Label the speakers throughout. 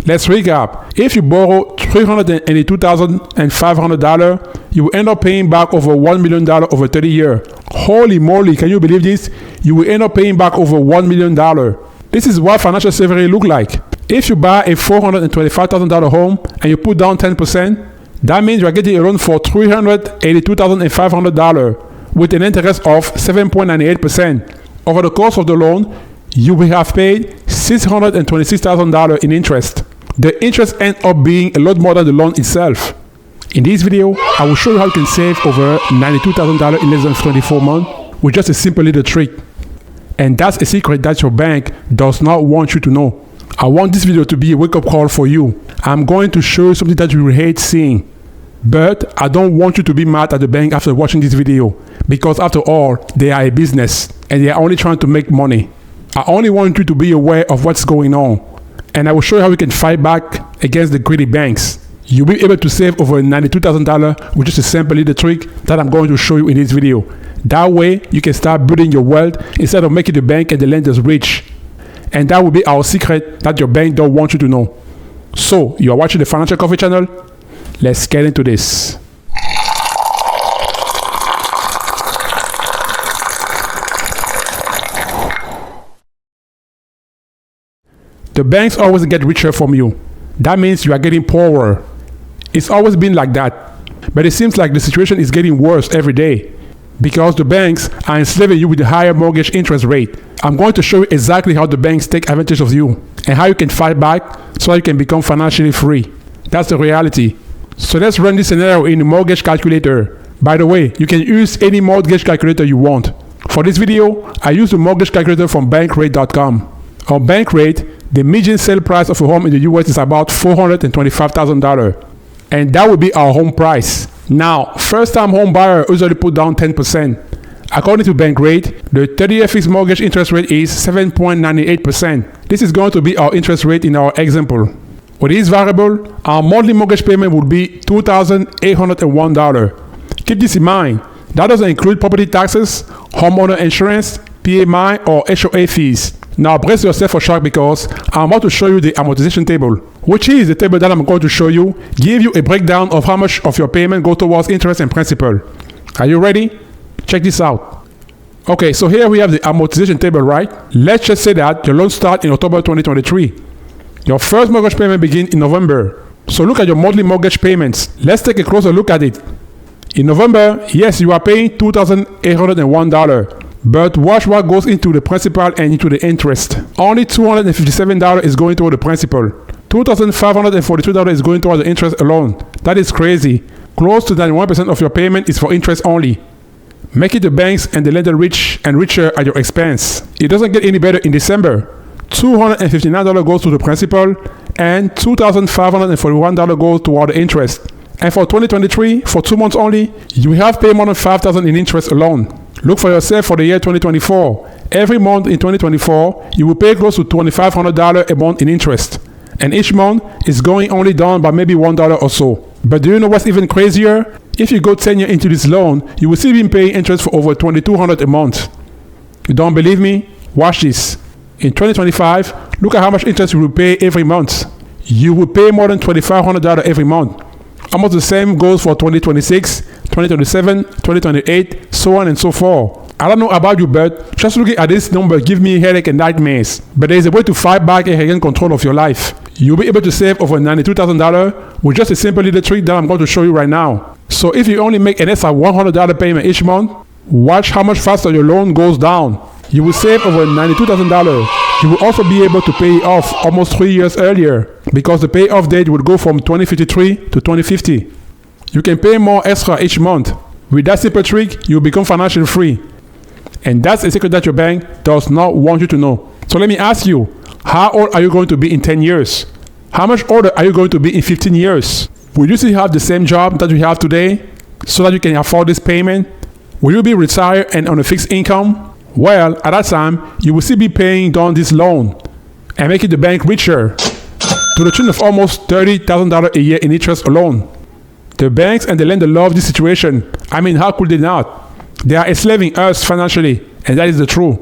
Speaker 1: Let's recap. If you borrow $382,500, you will end up paying back over $1 million over 30 years. Holy moly, can you believe this? You will end up paying back over $1 million. This is what financial slavery look like. If you buy a $425,000 home and you put down 10%, that means you are getting a loan for $382,500 with an interest of 7.98%. Over the course of the loan, you will have paid $626,000 in interest. The interest ends up being a lot more than the loan itself. In this video, I will show you how you can save over $92,000 in less than 24 months with just a simple little trick. And that's a secret that your bank does not want you to know. I want this video to be a wake-up call for you. I'm going to show you something that you will hate seeing. But I don't want you to be mad at the bank after watching this video, because after all, they are a business and they are only trying to make money. I only want you to be aware of what's going on, and I will show you how you can fight back against the greedy banks. You'll be able to save over $92,000 with just a simple little trick that I'm going to show you in this video. That way, you can start building your wealth instead of making the bank and the lenders rich. And that will be our secret that your bank don't want you to know. So, you are watching the Financial Coffee channel? Let's get into this. The banks always get richer from you. That means you are getting poorer. It's always been like that. But it seems like the situation is getting worse every day because the banks are enslaving you with the higher mortgage interest rate. I'm going to show you exactly how the banks take advantage of you and how you can fight back so that you can become financially free. That's the reality. So let's run this scenario in the mortgage calculator. By the way, you can use any mortgage calculator you want. For this video, I use the mortgage calculator from bankrate.com. On Bankrate, the median sale price of a home in the US is about $425,000. And that would be our home price. Now, first-time home buyer usually put down 10%. According to Bankrate, the 30-year fixed mortgage interest rate is 7.98%. This is going to be our interest rate in our example. With this variable, our monthly mortgage payment would be $2,801. Keep this in mind. That doesn't include property taxes, homeowner insurance, PMI, or HOA fees. Now brace yourself for shock because I'm about to show you the amortization table, which is the table that I'm going to show you, give you a breakdown of how much of your payment goes towards interest and principal. Are you ready? Check this out. Okay, so here we have the amortization table, right? Let's just say that your loan starts in October 2023. Your first mortgage payment begins in November. So look at your monthly mortgage payments. Let's take a closer look at it. In November, yes, you are paying $2,801. But watch what goes into the principal and into the interest. Only $257 is going toward the principal. $2,542 is going toward the interest alone. That is crazy. Close to 91% of your payment is for interest only. Making the banks and the lender rich and richer at your expense. It doesn't get any better in December. $259 goes to the principal and $2,541 goes toward the interest. And for 2023, for 2 months only, you have paid more than $5,000 in interest alone. Look for yourself for the year 2024. Every month in 2024, you will pay close to $2,500 a month in interest. And each month is going only down by maybe $1 or so. But do you know what's even crazier? If you go 10 years into this loan, you will still be paying interest for over $2,200 a month. You don't believe me? Watch this. In 2025, look at how much interest you will pay every month. You will pay more than $2,500 every month. Almost the same goes for 2026, 2027, 2028, so on and so forth. I don't know about you, but just looking at this number gives me headache and nightmares. But there is a way to fight back and regain control of your life. You'll be able to save over $92,000 with just a simple little trick that I'm going to show you right now. So if you only make an extra $100 payment each month, watch how much faster your loan goes down. You will save over $92,000. You will also be able to pay it off almost 3 years earlier because the payoff date will go from 2053 to 2050. You can pay more extra each month. With that simple trick, you will become financially free. And that's a secret that your bank does not want you to know. So let me ask you, how old are you going to be in 10 years? How much older are you going to be in 15 years? Will you still have the same job that you have today so that you can afford this payment? Will you be retired and on a fixed income? Well, at that time, you will still be paying down this loan and making the bank richer to the tune of almost $30,000 a year in interest alone. The banks and the lender love this situation. I mean, how could they not? They are enslaving us financially, and that is the truth.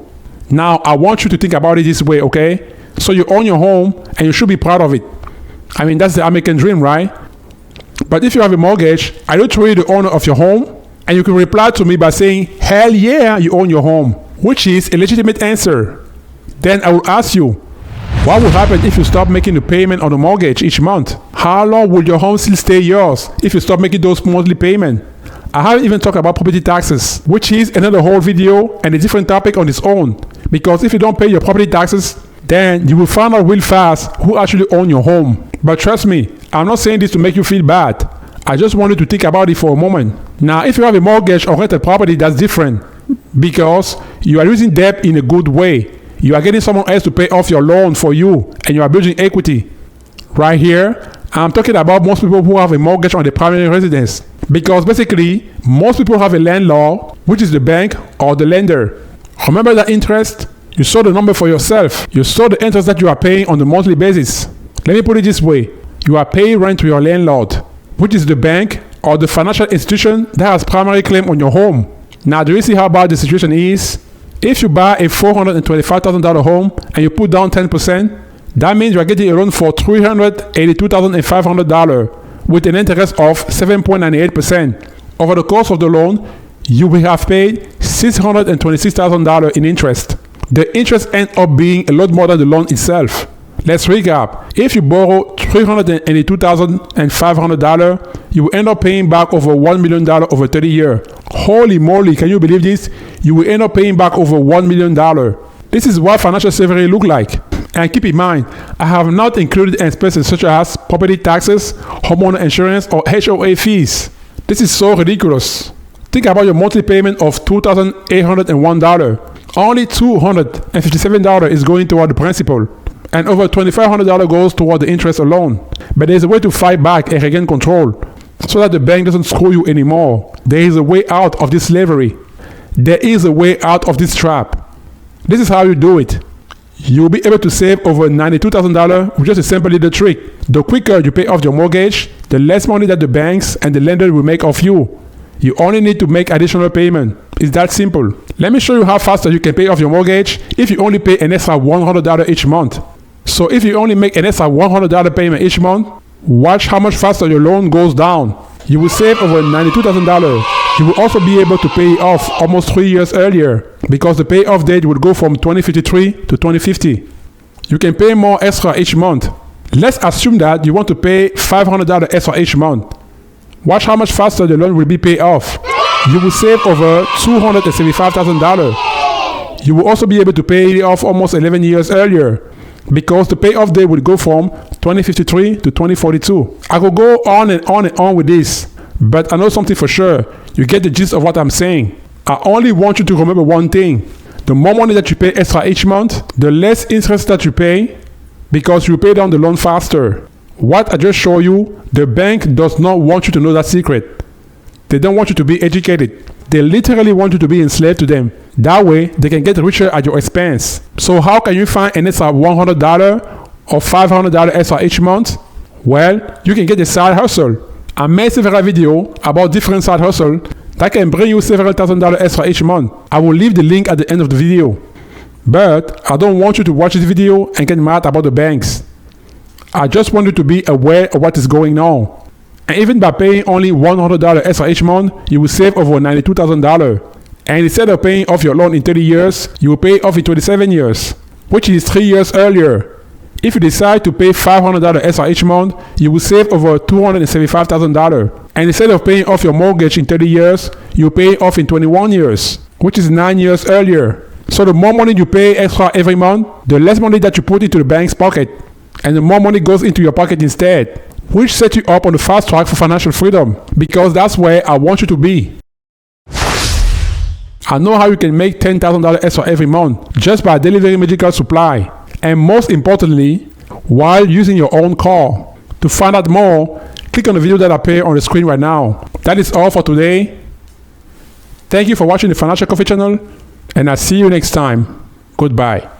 Speaker 1: Now, I want you to think about it this way, okay? So you own your home, and you should be proud of it. I mean, that's the American dream, right? But if you have a mortgage, are you truly the owner of your home? And you can reply to me by saying, hell yeah, you own your home, which is a legitimate answer. Then I will ask you, what will happen if you stop making the payment on the mortgage each month? How long will your home still stay yours if you stop making those monthly payments? I haven't even talked about property taxes, which is another whole video and a different topic on its own. Because if you don't pay your property taxes, then you will find out real fast who actually owns your home. But trust me, I'm not saying this to make you feel bad. I just wanted to think about it for a moment. Now, if you have a mortgage or rented property, that's different because you are using debt in a good way. You are getting someone else to pay off your loan for you and you are building equity. Right here, I'm talking about most people who have a mortgage on their primary residence because basically, most people have a landlord, which is the bank or the lender. Remember that interest? You saw the number for yourself. You saw the interest that you are paying on a monthly basis. Let me put it this way. You are paying rent to your landlord, which is the bank or the financial institution that has primary claim on your home. Now, do you see how bad the situation is? If you buy a $425,000 home and you put down 10%, that means you are getting a loan for $382,500 with an interest of 7.98%. Over the course of the loan, you will have paid $626,000 in interest. The interest ends up being a lot more than the loan itself. Let's recap. If you borrow $382,500, you will end up paying back over $1 million over 30 years. Holy moly, can you believe this? You will end up paying back over $1 million. This is what financial slavery look like. And keep in mind, I have not included expenses such as property taxes, homeowner insurance, or HOA fees. This is so ridiculous. Think about your monthly payment of $2,801. Only $257 is going toward the principal. And over $2,500 goes toward the interest alone. But there's a way to fight back and regain control so that the bank doesn't screw you anymore. There is a way out of this slavery. There is a way out of this trap. This is how you do it. You'll be able to save over $92,000 with just a simple little trick. The quicker you pay off your mortgage, the less money that the banks and the lender will make off you. You only need to make additional payment. It's that simple. Let me show you how faster you can pay off your mortgage if you only pay an extra $100 each month. So if you only make an extra $100 payment each month, watch how much faster your loan goes down. You will save over $92,000. You will also be able to pay off almost 3 years earlier because the payoff date will go from 2053 to 2050. You can pay more extra each month. Let's assume that you want to pay $500 extra each month. Watch how much faster the loan will be paid off. You will save over $275,000. You will also be able to pay it off almost 11 years earlier because the payoff date will go from 2053 to 2042. I could go on and on and on with this, but I know something for sure. You get the gist of what I'm saying. I only want you to remember one thing. The more money that you pay extra each month, the less interest that you pay because you pay down the loan faster. What I just showed you, the bank does not want you to know that secret. They don't want you to be educated. They literally want you to be enslaved to them. That way, they can get richer at your expense. So how can you find an extra $100 or $500 extra each month? Well, you can get a side hustle. I made several videos about different side hustles that can bring you several $1,000s extra each month. I will leave the link at the end of the video. But I don't want you to watch this video and get mad about the banks. I just want you to be aware of what is going on. And even by paying only $100 extra each month, you will save over $92,000. And instead of paying off your loan in 30 years, you will pay off in 27 years, which is 3 years earlier. If you decide to pay $500 extra each month, you will save over $275,000. And instead of paying off your mortgage in 30 years, you will pay off in 21 years, which is 9 years earlier. So the more money you pay extra every month, the less money that you put into the bank's pocket. And the more money goes into your pocket instead, which sets you up on the fast track for financial freedom, because that's where I want you to be. I know how you can make $10,000 extra every month just by delivering medical supply, and most importantly, while using your own car. To find out more, click on the video that appears on the screen right now. That is all for today. Thank you for watching the Financial Coffee channel, and I'll see you next time. Goodbye.